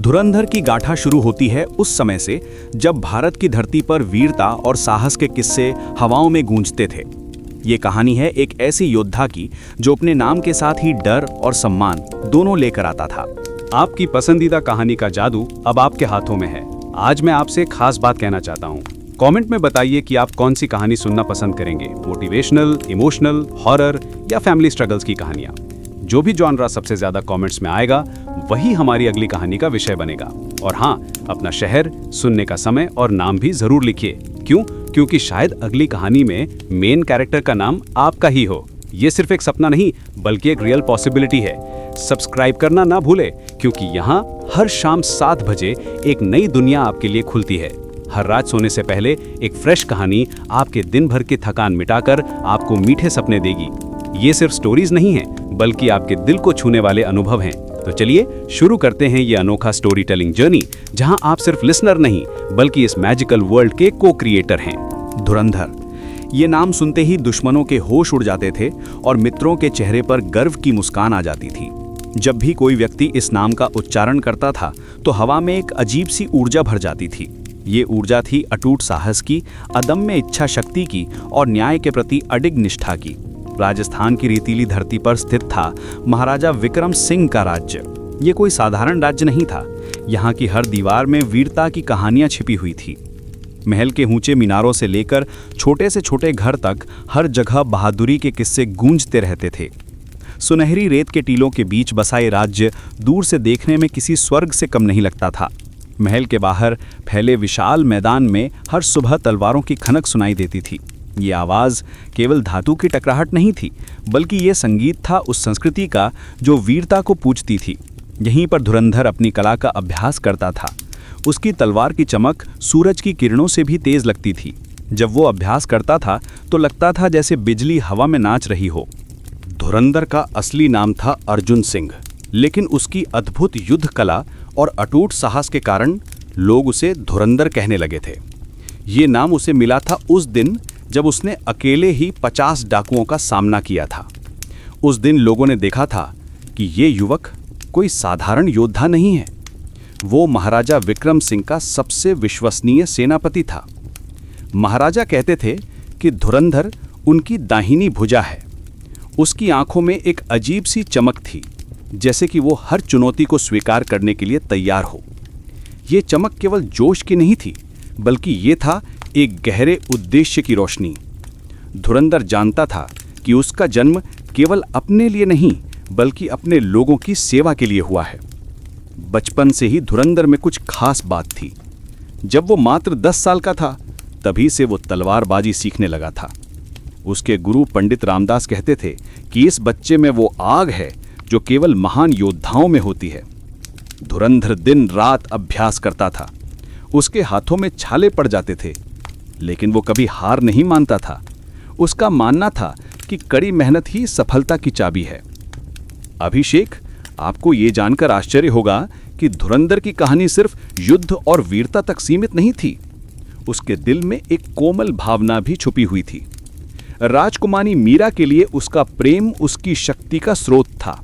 धुरंधर की गाथा शुरू होती है उस समय से जब भारत की धरती पर वीरता और साहस के किस्से हवाओं में गूंजते थे। ये कहानी है एक ऐसे योद्धा की जो अपने नाम के साथ ही डर और सम्मान दोनों लेकर आता था। आपकी पसंदीदा कहानी का जादू अब आपके हाथों में है। आज मैं आपसे खास बात कहना चाहता हूँ। कमेंट में बताइए कि आप कौन सी कहानी सुनना पसंद करेंगे, मोटिवेशनल, इमोशनल, हॉरर या फैमिली स्ट्रगल्स की कहानियाँ। जो भी जॉनरा सबसे ज्यादा कमेंट्स में आएगा वही हमारी अगली कहानी का विषय बनेगा। और हाँ, अपना शहर, सुनने का समय और नाम भी जरूर लिखिए। क्योंकि शायद अगली कहानी में मेन कैरेक्टर का नाम आपका ही हो। ये सिर्फ एक सपना नहीं बल्कि एक रियल पॉसिबिलिटी है। सब्सक्राइब करना ना भूले, क्योंकि यहाँ हर शाम 7 बजे एक नई दुनिया आपके लिए खुलती है। हर रात सोने से पहले एक फ्रेश कहानी आपके दिन भर की थकान मिटाकर आपको मीठे सपने देगी। ये सिर्फ स्टोरीज नहीं है बल्कि आपके दिल को छूने वाले अनुभव हैं। तो चलिए शुरू करते हैं ये अनोखा स्टोरी टेलिंग जर्नी, जहां आप सिर्फ लिसनर नहीं बल्कि इस मैजिकल वर्ल्ड के को क्रिएटर हैं। धुरंधर, ये नाम सुनते ही दुश्मनों के होश उड़ जाते थे और मित्रों के चेहरे पर गर्व की मुस्कान आ जाती थी। जब भी कोई व्यक्ति इस नाम का उच्चारण करता था तो हवा में एक अजीब सी ऊर्जा भर जाती थी। ये ऊर्जा थी अटूट साहस की, अदम्य इच्छा शक्ति की और न्याय के प्रति अडिग निष्ठा की। राजस्थान की रेतीली धरती पर स्थित था महाराजा विक्रम सिंह का राज्य। ये कोई साधारण राज्य नहीं था। यहाँ की हर दीवार में वीरता की कहानियां छिपी हुई थी। महल के ऊंचे मीनारों से लेकर छोटे से छोटे घर तक हर जगह बहादुरी के किस्से गूंजते रहते थे। सुनहरी रेत के टीलों के बीच बसा ये राज्य दूर से देखने में किसी स्वर्ग से कम नहीं लगता था। महल के बाहर फैले विशाल मैदान में हर सुबह तलवारों की खनक सुनाई देती थी। ये आवाज़ केवल धातु की टकराहट नहीं थी बल्कि ये संगीत था उस संस्कृति का जो वीरता को पूजती थी। यहीं पर धुरंधर अपनी कला का अभ्यास करता था। उसकी तलवार की चमक सूरज की किरणों से भी तेज लगती थी। जब वो अभ्यास करता था तो लगता था जैसे बिजली हवा में नाच रही हो। धुरंधर का असली नाम था अर्जुन सिंह, लेकिन उसकी अद्भुत युद्ध कला और अटूट साहस के कारण लोग उसे धुरंधर कहने लगे थे। ये नाम उसे मिला था उस दिन जब उसने अकेले ही 50 डाकुओं का सामना किया था। उस दिन लोगों ने देखा था कि ये युवक कोई साधारण योद्धा नहीं है। वो महाराजा विक्रम सिंह का सबसे विश्वसनीय सेनापति था। महाराजा कहते थे कि धुरंधर उनकी दाहिनी भुजा है। उसकी आंखों में एक अजीब सी चमक थी, जैसे कि वो हर चुनौती को स्वीकार करने के लिए तैयार हो। ये चमक केवल जोश की नहीं थी बल्कि ये था एक गहरे उद्देश्य की रोशनी। धुरंधर जानता था कि उसका जन्म केवल अपने लिए नहीं बल्कि अपने लोगों की सेवा के लिए हुआ है। बचपन से ही धुरंधर में कुछ खास बात थी। जब वो मात्र 10 साल का था तभी से वो तलवारबाजी सीखने लगा था। उसके गुरु पंडित रामदास कहते थे कि इस बच्चे में वो आग है जो केवल महान योद्धाओं में होती है। धुरंधर दिन रात अभ्यास करता था। उसके हाथों में छाले पड़ जाते थे, लेकिन वो कभी हार नहीं मानता था। उसका मानना था कि कड़ी मेहनत ही सफलता की चाबी है। अभिषेक, आपको ये जानकर आश्चर्य होगा कि धुरंधर की कहानी सिर्फ युद्ध और वीरता तक सीमित नहीं थी। उसके दिल में एक कोमल भावना भी छुपी हुई थी। राजकुमारी मीरा के लिए उसका प्रेम उसकी शक्ति का स्रोत था।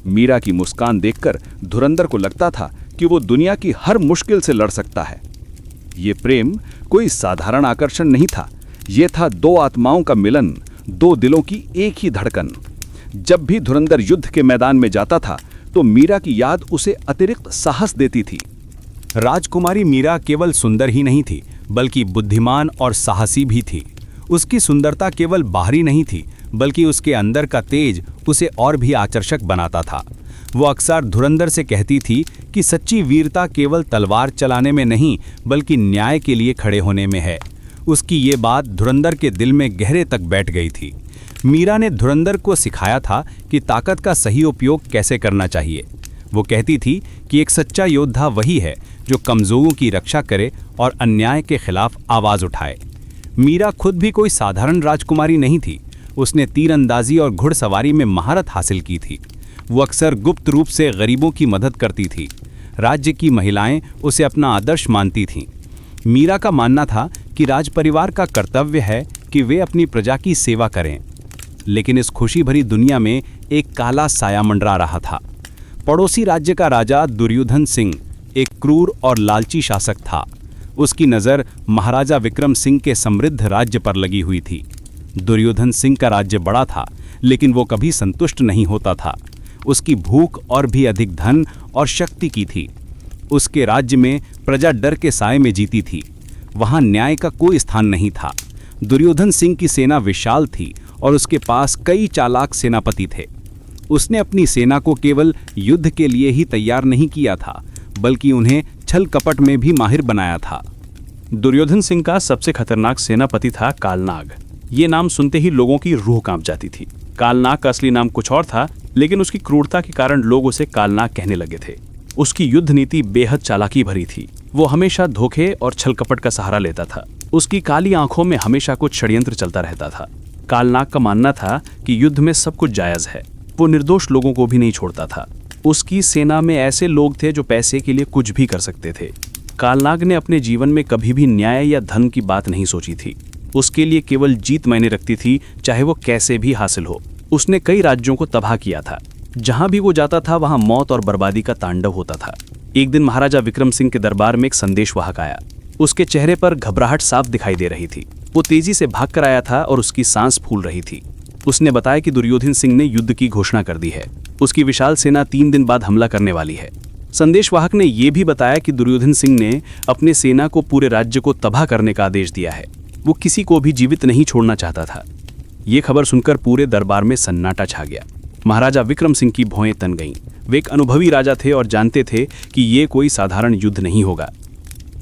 मीरा की मुस्कान देखकर धुरंधर को लगता था कि वो दुनिया की हर मुश्किल से लड़ सकता है। ये प्रेम कोई साधारण आकर्षण नहीं था। ये था 2 आत्माओं का मिलन, 2 दिलों की एक ही धड़कन। जब भी धुरंधर युद्ध के मैदान में जाता था तो मीरा की याद उसे अतिरिक्त साहस देती थी। राजकुमारी मीरा केवल सुंदर ही नहीं थी बल्कि बुद्धिमान और साहसी भी थी। उसकी सुंदरता केवल बाहरी नहीं थी बल्कि उसके अंदर का तेज उसे और भी आकर्षक बनाता था। वो अक्सर धुरंधर से कहती थी कि सच्ची वीरता केवल तलवार चलाने में नहीं बल्कि न्याय के लिए खड़े होने में है। उसकी ये बात धुरंधर के दिल में गहरे तक बैठ गई थी। मीरा ने धुरंधर को सिखाया था कि ताकत का सही उपयोग कैसे करना चाहिए। वो कहती थी कि एक सच्चा योद्धा वही है जो कमजोरों की रक्षा करे और अन्याय के खिलाफ आवाज़ उठाए। मीरा खुद भी कोई साधारण राजकुमारी नहीं थी। उसने तीरंदाजी और घुड़सवारी में महारत हासिल की थी। वो अक्सर गुप्त रूप से गरीबों की मदद करती थी। राज्य की महिलाएं उसे अपना आदर्श मानती थीं। मीरा का मानना था कि राज परिवार का कर्तव्य है कि वे अपनी प्रजा की सेवा करें। लेकिन इस खुशी भरी दुनिया में एक काला साया मंडरा रहा था। पड़ोसी राज्य का राजा दुर्योधन सिंह एक क्रूर और लालची शासक था। उसकी नज़र महाराजा विक्रम सिंह के समृद्ध राज्य पर लगी हुई थी। दुर्योधन सिंह का राज्य बड़ा था, लेकिन वो कभी संतुष्ट नहीं होता था। उसकी भूख और भी अधिक धन और शक्ति की थी। उसके राज्य में प्रजा डर के साए में जीती थी। वहां न्याय का कोई स्थान नहीं था। दुर्योधन सिंह की सेना विशाल थी और उसके पास कई चालाक सेनापति थे। उसने अपनी सेना को केवल युद्ध के लिए ही तैयार नहीं किया था, बल्कि उन्हें छल कपट में भी माहिर बनाया था। दुर्योधन सिंह का सबसे खतरनाक सेनापति था कालनाग। ये नाम सुनते ही लोगों की रूह कांप जाती थी। कालनाग का असली नाम कुछ और था, लेकिन उसकी क्रूरता के कारण लोग उसे कालनाग कहने लगे थे। उसकी युद्ध नीति बेहद चालाकी भरी थी। वो हमेशा धोखे और छल कपट का सहारा लेता था। उसकी काली आंखों में हमेशा कुछ षड्यंत्र चलता रहता था। कालनाग का मानना था कि युद्ध में सब कुछ जायज है। वो निर्दोष लोगों को भी नहीं छोड़ता था। उसकी सेना में ऐसे लोग थे जो पैसे के लिए कुछ भी कर सकते थे। कालनाग ने अपने जीवन में कभी भी न्याय या धन की बात नहीं सोची थी। उसके लिए केवल जीत मायने रखती थी, चाहे वो कैसे भी हासिल हो। उसने कई राज्यों को तबाह किया था। जहां भी वो जाता था वहां मौत और बर्बादी का तांडव होता था। एक दिन महाराजा विक्रम सिंह के दरबार में एक संदेशवाहक आया। उसके चेहरे पर घबराहट साफ दिखाई दे रही थी। वो तेजी से भाग कर आया था और उसकी सांस फूल रही थी। उसने बताया कि दुर्योधन सिंह ने युद्ध की घोषणा कर दी है। उसकी विशाल सेना 3 दिन बाद हमला करने वाली है। संदेशवाहक ने यह भी बताया कि दुर्योधन सिंह ने अपनी सेना को पूरे राज्य को तबाह करने का आदेश दिया है। वो किसी को भी जीवित नहीं छोड़ना चाहता था। ये खबर सुनकर पूरे दरबार में सन्नाटा छा गया। महाराजा विक्रम सिंह की भौहें तन गईं। वे एक अनुभवी राजा थे और जानते थे कि ये कोई साधारण युद्ध नहीं होगा।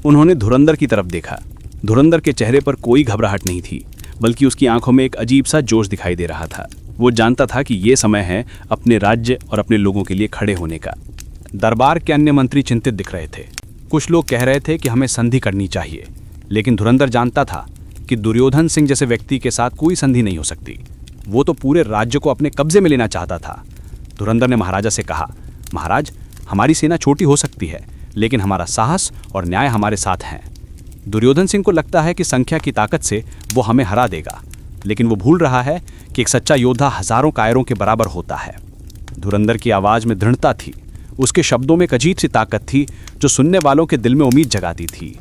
उन्होंने धुरंधर की तरफ देखा। धुरंधर के चेहरे पर कोई घबराहट नहीं थी, बल्कि उसकी आंखों में एक अजीब सा जोश दिखाई दे रहा था। वो जानता था कि ये समय है अपने राज्य और अपने लोगों के लिए खड़े होने का। दरबार के अन्य मंत्री चिंतित दिख रहे थे। कुछ लोग कह रहे थे कि हमें संधि करनी चाहिए, लेकिन धुरंधर जानता था कि दुर्योधन सिंह जैसे व्यक्ति के साथ कोई संधि नहीं हो सकती। वो तो पूरे राज्य को अपने कब्जे में लेना चाहता था। धुरंधर ने महाराजा से कहा, महाराज, हमारी सेना छोटी हो सकती है, लेकिन हमारा साहस और न्याय हमारे साथ हैं। दुर्योधन सिंह को लगता है कि संख्या की ताकत से वो हमें हरा देगा, लेकिन वो भूल रहा है कि एक सच्चा योद्धा हजारों कायरों के बराबर होता है। धुरंधर की आवाज में दृढ़ता थी। उसके शब्दों में एक अजीब सी ताकत थी जो सुनने वालों के दिल में उम्मीद जगाती थी।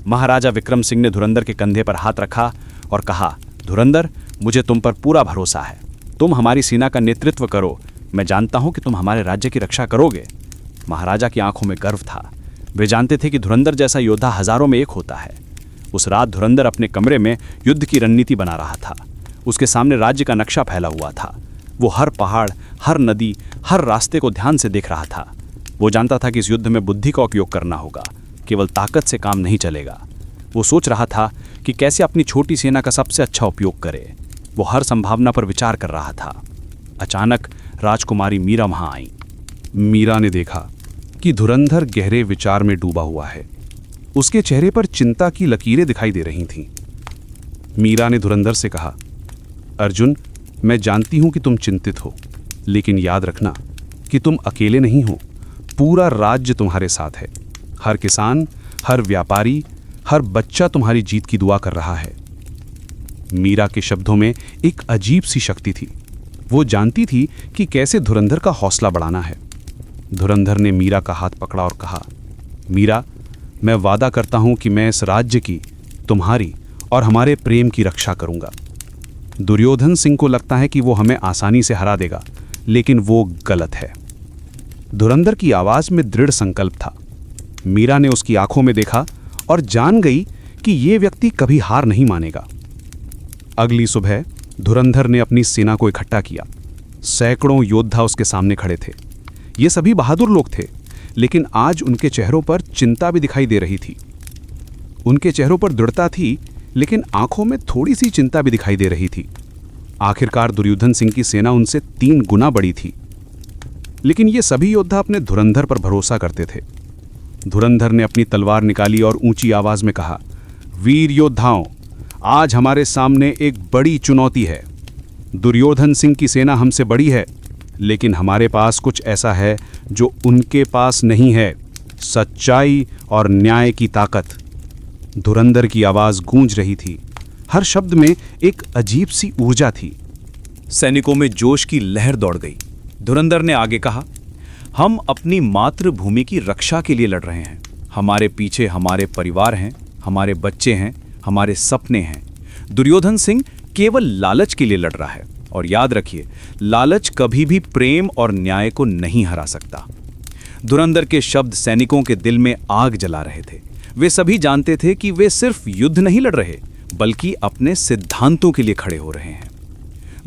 महाराजा विक्रम सिंह ने धुरंधर के कंधे पर हाथ रखा और कहा, धुरंधर, मुझे तुम पर पूरा भरोसा है। तुम हमारी सेना का नेतृत्व करो। मैं जानता हूं कि तुम हमारे राज्य की रक्षा करोगे। महाराजा की आंखों में गर्व था। वे जानते थे कि धुरंधर जैसा योद्धा हजारों में एक होता है। उस रात धुरंधर अपने कमरे में युद्ध की रणनीति बना रहा था। उसके सामने राज्य का नक्शा फैला हुआ था। वो हर पहाड़, हर नदी, हर रास्ते को ध्यान से देख रहा था। वो जानता था कि इस युद्ध में बुद्धि का उपयोग करना होगा, केवल ताकत से काम नहीं चलेगा। वो सोच रहा था कि कैसे अपनी छोटी सेना का सबसे अच्छा उपयोग करे। वो हर संभावना पर विचार कर रहा था। अचानक राजकुमारी मीरा वहां आई। मीरा ने देखा कि धुरंधर गहरे विचार में डूबा हुआ है। उसके चेहरे पर चिंता की लकीरें दिखाई दे रही थीं। मीरा ने धुरंधर से कहा, अर्जुन, मैं जानती हूं कि तुम चिंतित हो, लेकिन याद रखना कि तुम अकेले नहीं हो। पूरा राज्य तुम्हारे साथ है। हर किसान, हर व्यापारी, हर बच्चा तुम्हारी जीत की दुआ कर रहा है। मीरा के शब्दों में एक अजीब सी शक्ति थी। वो जानती थी कि कैसे धुरंधर का हौसला बढ़ाना है। धुरंधर ने मीरा का हाथ पकड़ा और कहा, मीरा, मैं वादा करता हूं कि मैं इस राज्य की, तुम्हारी और हमारे प्रेम की रक्षा करूंगा। दुर्योधन सिंह को लगता है कि वो हमें आसानी से हरा देगा, लेकिन वो गलत है। धुरंधर की आवाज में दृढ़ संकल्प था। मीरा ने उसकी आंखों में देखा और जान गई कि ये व्यक्ति कभी हार नहीं मानेगा। अगली सुबह धुरंधर ने अपनी सेना को इकट्ठा किया। सैकड़ों योद्धा उसके सामने खड़े थे। ये सभी बहादुर लोग थे, लेकिन आज उनके चेहरों पर चिंता भी दिखाई दे रही थी। उनके चेहरों पर दृढ़ता थी, लेकिन आंखों में थोड़ी सी चिंता भी दिखाई दे रही थी। आखिरकार दुर्योधन सिंह की सेना उनसे 3 गुना बड़ी थी, लेकिन ये सभी योद्धा अपने धुरंधर पर भरोसा करते थे। धुरंधर ने अपनी तलवार निकाली और ऊंची आवाज में कहा, वीर योद्धाओं, आज हमारे सामने एक बड़ी चुनौती है। दुर्योधन सिंह की सेना हमसे बड़ी है, लेकिन हमारे पास कुछ ऐसा है जो उनके पास नहीं है, सच्चाई और न्याय की ताकत। धुरंधर की आवाज गूंज रही थी। हर शब्द में एक अजीब सी ऊर्जा थी। सैनिकों में जोश की लहर दौड़ गई। धुरंधर ने आगे कहा, हम अपनी मातृभूमि की रक्षा के लिए लड़ रहे हैं। हमारे पीछे हमारे परिवार हैं, हमारे बच्चे हैं, हमारे सपने हैं। दुर्योधन सिंह केवल लालच के लिए लड़ रहा है, और याद रखिए, लालच कभी भी प्रेम और न्याय को नहीं हरा सकता। धुरंधर के शब्द सैनिकों के दिल में आग जला रहे थे। वे सभी जानते थे कि वे सिर्फ युद्ध नहीं लड़ रहे, बल्कि अपने सिद्धांतों के लिए खड़े हो रहे हैं।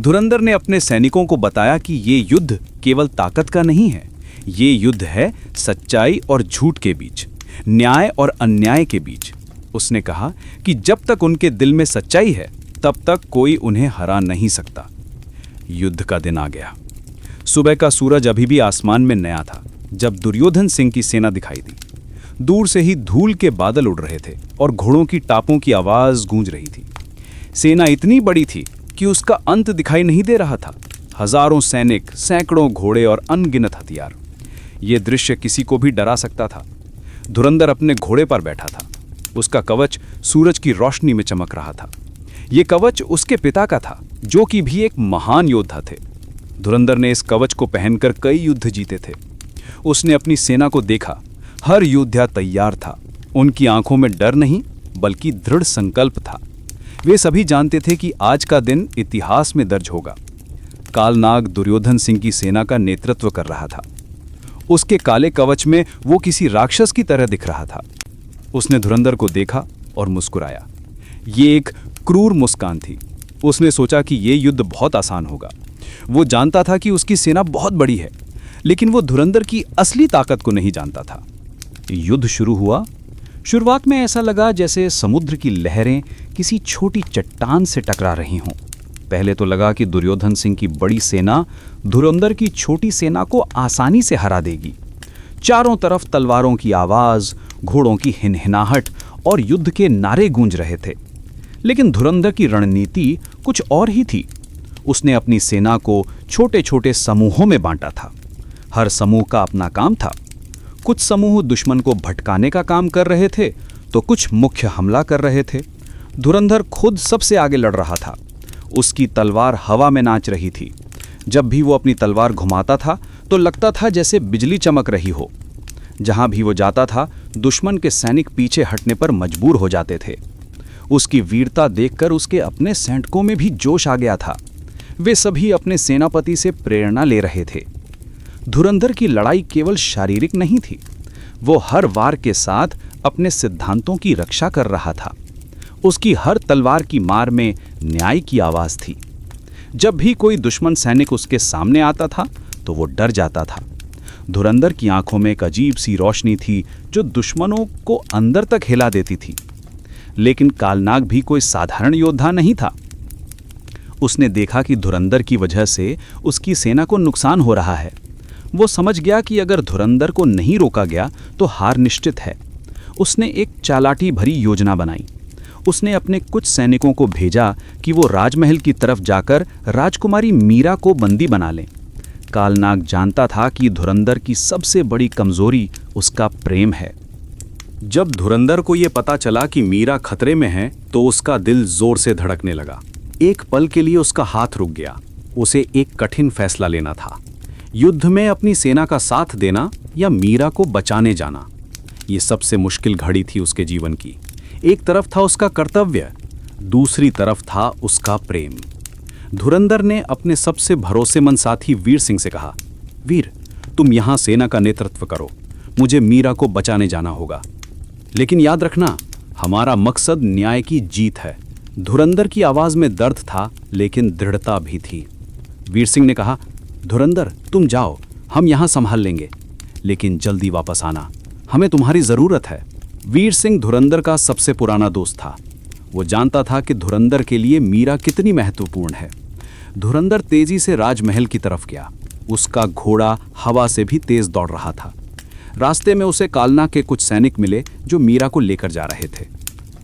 धुरंधर ने अपने सैनिकों को बताया कि ये युद्ध केवल ताकत का नहीं है, ये युद्ध है सच्चाई और झूठ के बीच, न्याय और अन्याय के बीच। उसने कहा कि जब तक उनके दिल में सच्चाई है, तब तक कोई उन्हें हरा नहीं सकता। युद्ध का दिन आ गया। सुबह का सूरज अभी भी आसमान में नया था जब दुर्योधन सिंह की सेना दिखाई दी। दूर से ही धूल के बादल उड़ रहे थे और घोड़ों की टापों की आवाज गूंज रही थी। सेना इतनी बड़ी थी कि उसका अंत दिखाई नहीं दे रहा था। हजारों सैनिक, सैकड़ों घोड़े और अनगिनत हथियार। यह दृश्य किसी को भी डरा सकता था। धुरंधर अपने घोड़े पर बैठा था। उसका कवच सूरज की रोशनी में चमक रहा था। यह कवच उसके पिता का था, जो कि भी एक महान योद्धा थे। धुरंधर ने इस कवच को पहनकर कई युद्ध जीते थे। उसने अपनी सेना को देखा। हर योद्धा तैयार था। उनकी आंखों में डर नहीं, बल्कि दृढ़ संकल्प था। वे सभी जानते थे कि आज का दिन इतिहास में दर्ज होगा। कालनाग दुर्योधन सिंह की सेना का नेतृत्व कर रहा था। उसके काले कवच में वो किसी राक्षस की तरह दिख रहा था। उसने धुरंधर को देखा और मुस्कुराया। ये एक क्रूर मुस्कान थी। उसने सोचा कि ये युद्ध बहुत आसान होगा। वो जानता था कि उसकी सेना बहुत बड़ी है, लेकिन वो धुरंधर की असली ताकत को नहीं जानता था। युद्ध शुरू हुआ। शुरुआत में ऐसा लगा जैसे समुद्र की लहरें किसी छोटी चट्टान से टकरा रही हों। पहले तो लगा कि दुर्योधन सिंह की बड़ी सेना धुरंधर की छोटी सेना को आसानी से हरा देगी। चारों तरफ तलवारों की आवाज, घोड़ों की हिनहिनाहट और युद्ध के नारे गूंज रहे थे। लेकिन धुरंधर की रणनीति कुछ और ही थी। उसने अपनी सेना को छोटे छोटे समूहों में बांटा था। हर समूह का अपना काम था। कुछ समूह दुश्मन को भटकाने का काम कर रहे थे, तो कुछ मुख्य हमला कर रहे थे। धुरंधर खुद सबसे आगे लड़ रहा था। उसकी तलवार हवा में नाच रही थी। जब भी वो अपनी तलवार घुमाता था तो लगता था जैसे बिजली चमक रही हो। जहां भी वो जाता था, दुश्मन के सैनिक पीछे हटने पर मजबूर हो जाते थे। उसकी वीरता देखकर उसके अपने सैनिकों में भी जोश आ गया था। वे सभी अपने सेनापति से प्रेरणा ले रहे थे। धुरंधर की लड़ाई केवल शारीरिक नहीं थी, वो हर वार के साथ अपने सिद्धांतों की रक्षा कर रहा था। उसकी हर तलवार की मार में न्याय की आवाज थी। जब भी कोई दुश्मन सैनिक उसके सामने आता था तो वो डर जाता था। धुरंधर की आंखों में एक अजीब सी रोशनी थी जो दुश्मनों को अंदर तक हिला देती थी। लेकिन कालनाग भी कोई साधारण योद्धा नहीं था। उसने देखा कि धुरंधर की वजह से उसकी सेना को नुकसान हो रहा है। वो समझ गया कि अगर धुरंधर को नहीं रोका गया तो हार निश्चित है। उसने एक चालाकी भरी योजना बनाई। उसने अपने कुछ सैनिकों को भेजा कि वो राजमहल की तरफ जाकर राजकुमारी मीरा को बंदी बना लें। कालनाग जानता था कि धुरंधर की सबसे बड़ी कमजोरी उसका प्रेम है। जब धुरंधर को यह पता चला कि मीरा खतरे में है, तो उसका दिल जोर से धड़कने लगा। एक पल के लिए उसका हाथ रुक गया। उसे एक कठिन फैसला लेना था। युद्ध में अपनी सेना का साथ देना या मीरा को बचाने जाना। ये सबसे मुश्किल घड़ी थी उसके जीवन की। एक तरफ था उसका कर्तव्य, दूसरी तरफ था उसका प्रेम। धुरंधर ने अपने सबसे भरोसेमंद साथी वीर सिंह से कहा, वीर, तुम यहां सेना का नेतृत्व करो। मुझे मीरा को बचाने जाना होगा। लेकिन याद रखना, हमारा मकसद न्याय की जीत है। धुरंधर की आवाज में दर्द था, लेकिन दृढ़ता भी थी। वीर सिंह ने कहा, धुरंधर, तुम जाओ, हम यहां संभाल लेंगे, लेकिन जल्दी वापस आना, हमें तुम्हारी जरूरत है। वीर सिंह धुरंधर का सबसे पुराना दोस्त था। वो जानता था कि धुरंधर के लिए मीरा कितनी महत्वपूर्ण है। धुरंधर तेजी से राजमहल की तरफ गया। उसका घोड़ा हवा से भी तेज दौड़ रहा था। रास्ते में उसे कालना के कुछ सैनिक मिले जो मीरा को लेकर जा रहे थे।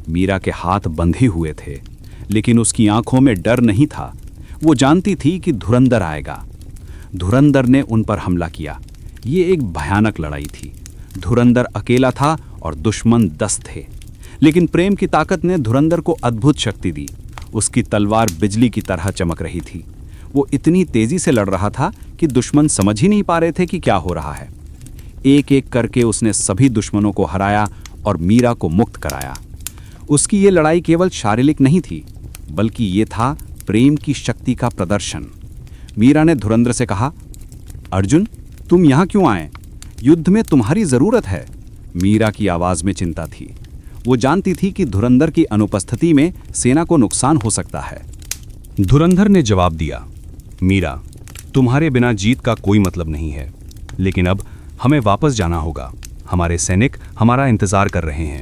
मीरा के हाथ बंधे हुए थे, लेकिन उसकी आंखों में डर नहीं था। वो जानती थी कि धुरंधर आएगा। धुरंधर ने उन पर हमला किया। ये एक भयानक लड़ाई थी। धुरंधर अकेला था और दुश्मन 10 थे, लेकिन प्रेम की ताकत ने धुरंधर को अद्भुत शक्ति दी। उसकी तलवार बिजली की तरह चमक रही थी। वो इतनी तेजी से लड़ रहा था कि दुश्मन समझ ही नहीं पा रहे थे कि क्या हो रहा है। एक एक करके उसने सभी दुश्मनों को हराया और मीरा को मुक्त कराया। उसकी ये लड़ाई केवल शारीरिक नहीं थी, बल्कि ये था प्रेम की शक्ति का प्रदर्शन। मीरा ने धुरंधर से कहा, अर्जुन, तुम यहाँ क्यों आए? युद्ध में तुम्हारी जरूरत है। मीरा की आवाज में चिंता थी। वो जानती थी कि धुरंधर की अनुपस्थिति में सेना को नुकसान हो सकता है। धुरंधर ने जवाब दिया, मीरा, तुम्हारे बिना जीत का कोई मतलब नहीं है, लेकिन अब हमें वापस जाना होगा। हमारे सैनिक हमारा इंतजार कर रहे हैं।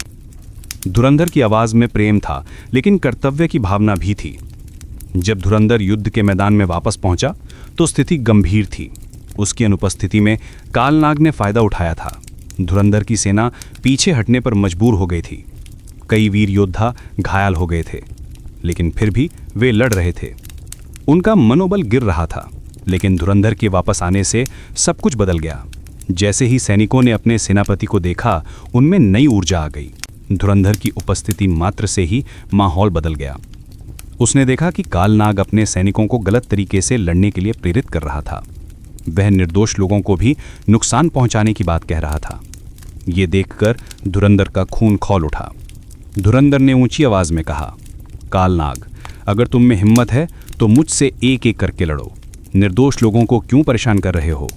धुरंधर की आवाज में प्रेम था, लेकिन कर्तव्य की भावना भी थी। जब धुरंधर युद्ध के मैदान में वापस पहुंचा तो स्थिति गंभीर थी। उसकी अनुपस्थिति में कालनाग ने फायदा उठाया था। धुरंधर की सेना पीछे हटने पर मजबूर हो गई थी। कई वीर योद्धा घायल हो गए थे, लेकिन फिर भी वे लड़ रहे थे। उनका मनोबल गिर रहा था, लेकिन धुरंधर के वापस आने से सब कुछ बदल गया। जैसे ही सैनिकों ने अपने सेनापति को देखा, उनमें नई ऊर्जा आ गई। धुरंधर की उपस्थिति मात्र से ही माहौल बदल गया। उसने देखा कि कालनाग अपने सैनिकों को गलत तरीके से लड़ने के लिए प्रेरित कर रहा था। वह निर्दोष लोगों को भी नुकसान पहुंचाने की बात कह रहा था। ये देखकर धुरंधर का खून खौल उठा। धुरंधर ने ऊंची आवाज में कहा, कालनाग, अगर तुम में हिम्मत है तो मुझसे एक एक करके लड़ो। निर्दोष लोगों को क्यों परेशान कर रहे हो?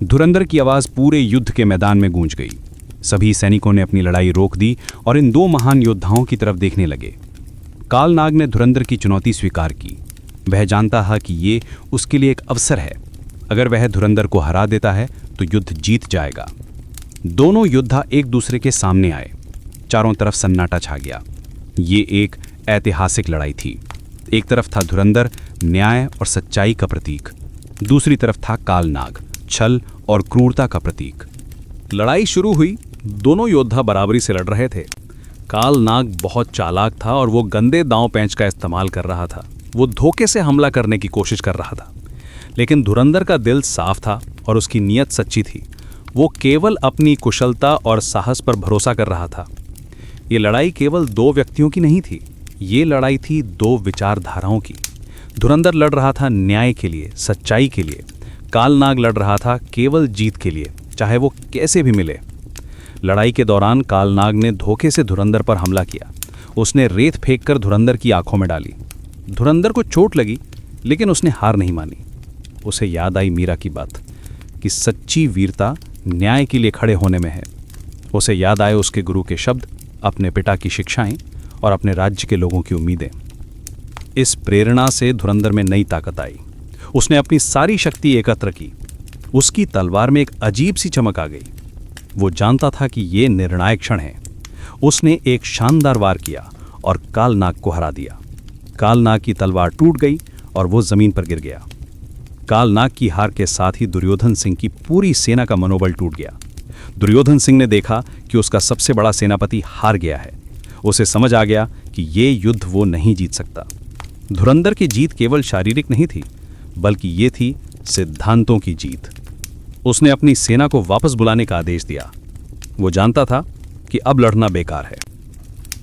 धुरंधर की आवाज पूरे युद्ध के मैदान में गूंज गई। सभी सैनिकों ने अपनी लड़ाई रोक दी और इन दो महान योद्धाओं की तरफ देखने लगे। कालनाग ने धुरंधर की चुनौती स्वीकार की। वह जानता था कि ये उसके लिए एक अवसर है। अगर वह धुरंधर को हरा देता है तो युद्ध जीत जाएगा। दोनों योद्धा एक दूसरे के सामने आए। चारों तरफ सन्नाटा छा गया। ये एक ऐतिहासिक लड़ाई थी। एक तरफ था धुरंधर, न्याय और सच्चाई का प्रतीक। दूसरी तरफ था कालनाग, छल और क्रूरता का प्रतीक। लड़ाई शुरू हुई। दोनों योद्धा बराबरी से लड़ रहे थे। कालनाग बहुत चालाक था और वो गंदे दांव पेंच का इस्तेमाल कर रहा था। वो धोखे से हमला करने की कोशिश कर रहा था, लेकिन धुरंधर का दिल साफ था और उसकी नीयत सच्ची थी। वो केवल अपनी कुशलता और साहस पर भरोसा कर रहा था। ये लड़ाई केवल दो व्यक्तियों की नहीं थी, ये लड़ाई थी दो विचारधाराओं की। धुरंधर लड़ रहा था न्याय के लिए, सच्चाई के लिए। कालनाग लड़ रहा था केवल जीत के लिए, चाहे वो कैसे भी मिले। लड़ाई के दौरान कालनाग ने धोखे से धुरंधर पर हमला किया। उसने रेत फेंककर धुरंधर की आंखों में डाली। धुरंधर को चोट लगी, लेकिन उसने हार नहीं मानी। उसे याद आई मीरा की बात कि सच्ची वीरता न्याय के लिए खड़े होने में है। उसे याद आए उसके गुरु के शब्द, अपने पिता की शिक्षाएं और अपने राज्य के लोगों की उम्मीदें। इस प्रेरणा से धुरंधर में नई ताकत आई। उसने अपनी सारी शक्ति एकत्र की। उसकी तलवार में एक अजीब सी चमक आ गई। वो जानता था कि ये निर्णायक क्षण है। उसने एक शानदार वार किया और कालनाग को हरा दिया। कालनाग की तलवार टूट गई और वो जमीन पर गिर गया। कालनाग की हार के साथ ही दुर्योधन सिंह की पूरी सेना का मनोबल टूट गया। दुर्योधन सिंह ने देखा कि उसका सबसे बड़ा सेनापति हार गया है। उसे समझ आ गया कि ये युद्ध वो नहीं जीत सकता। धुरंधर की जीत केवल शारीरिक नहीं थी, बल्कि ये थी सिद्धांतों की जीत। उसने अपनी सेना को वापस बुलाने का आदेश दिया। वो जानता था कि अब लड़ना बेकार है।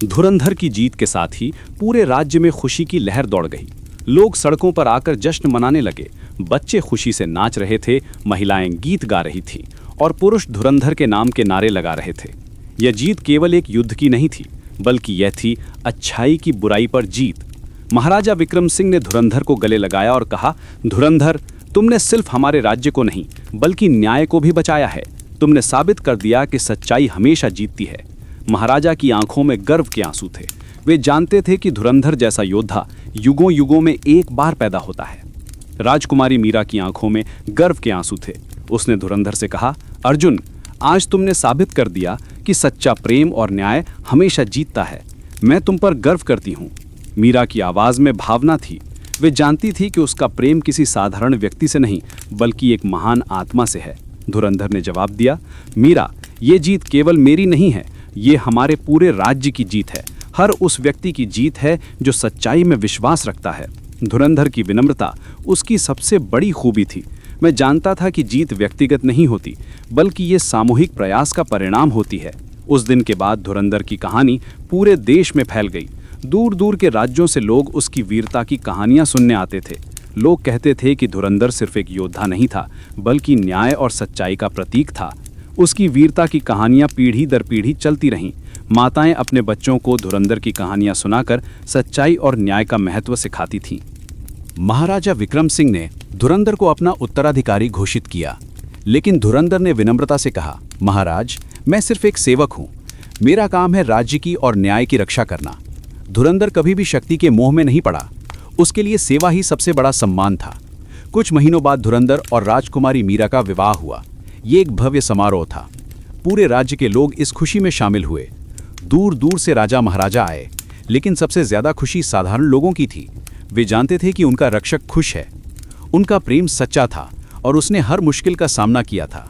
धुरंधर की जीत के साथ ही पूरे राज्य में खुशी की लहर दौड़ गई। लोग सड़कों पर आकर जश्न मनाने लगे। बच्चे खुशी से नाच रहे थे, महिलाएं गीत गा रही थीं और पुरुष धुरंधर के नाम के नारे लगा रहे थे। यह जीत केवल एक युद्ध की नहीं थी, बल्कि यह थी अच्छाई की बुराई पर जीत। महाराजा विक्रम सिंह ने धुरंधर को गले लगाया और कहा, धुरंधर, तुमने सिर्फ हमारे राज्य को नहीं, बल्कि न्याय को भी बचाया है। तुमने साबित कर दिया कि सच्चाई हमेशा जीतती है। महाराजा की आंखों में गर्व के आंसू थे। वे जानते थे कि धुरंधर जैसा योद्धा युगों युगों में एक बार पैदा होता है। राजकुमारी मीरा की आंखों में गर्व के आंसू थे। उसने धुरंधर से कहा, अर्जुन, आज तुमने साबित कर दिया कि सच्चा प्रेम और न्याय हमेशा जीतता है। मैं तुम पर गर्व करती हूँ। मीरा की आवाज में भावना थी। वे जानती थी कि उसका प्रेम किसी साधारण व्यक्ति से नहीं, बल्कि एक महान आत्मा से है। धुरंधर ने जवाब दिया, मीरा, ये जीत केवल मेरी नहीं है, ये हमारे पूरे राज्य की जीत है। हर उस व्यक्ति की जीत है जो सच्चाई में विश्वास रखता है। धुरंधर की विनम्रता उसकी सबसे बड़ी खूबी थी। मैं जानता था कि जीत व्यक्तिगत नहीं होती, बल्कि ये सामूहिक प्रयास का परिणाम होती है। उस दिन के बाद धुरंधर की कहानी पूरे देश में फैल गई। दूर दूर के राज्यों से लोग उसकी वीरता की कहानियां सुनने आते थे। लोग कहते थे कि धुरंधर सिर्फ एक योद्धा नहीं था, बल्कि न्याय और सच्चाई का प्रतीक था। उसकी वीरता की कहानियां पीढ़ी दर पीढ़ी चलती रहीं। माताएं अपने बच्चों को धुरंधर की कहानियां सुनाकर सच्चाई और न्याय का महत्व सिखाती थीं। महाराजा विक्रम सिंह ने धुरंधर को अपना उत्तराधिकारी घोषित किया, लेकिन धुरंधर ने विनम्रता से कहा, महाराज, मैं सिर्फ एक सेवक हूँ। मेरा काम है राज्य की और न्याय की रक्षा करना। धुरंधर कभी भी शक्ति के मोह में नहीं पड़ा। उसके लिए सेवा ही सबसे बड़ा सम्मान था। कुछ महीनों बाद धुरंधर और राजकुमारी मीरा का विवाह हुआ। ये एक भव्य समारोह था। पूरे राज्य के लोग इस खुशी में शामिल हुए। दूर दूर से राजा महाराजा आए, लेकिन सबसे ज्यादा खुशी साधारण लोगों की थी। वे जानते थे कि उनका रक्षक खुश है। उनका प्रेम सच्चा था और उसने हर मुश्किल का सामना किया था।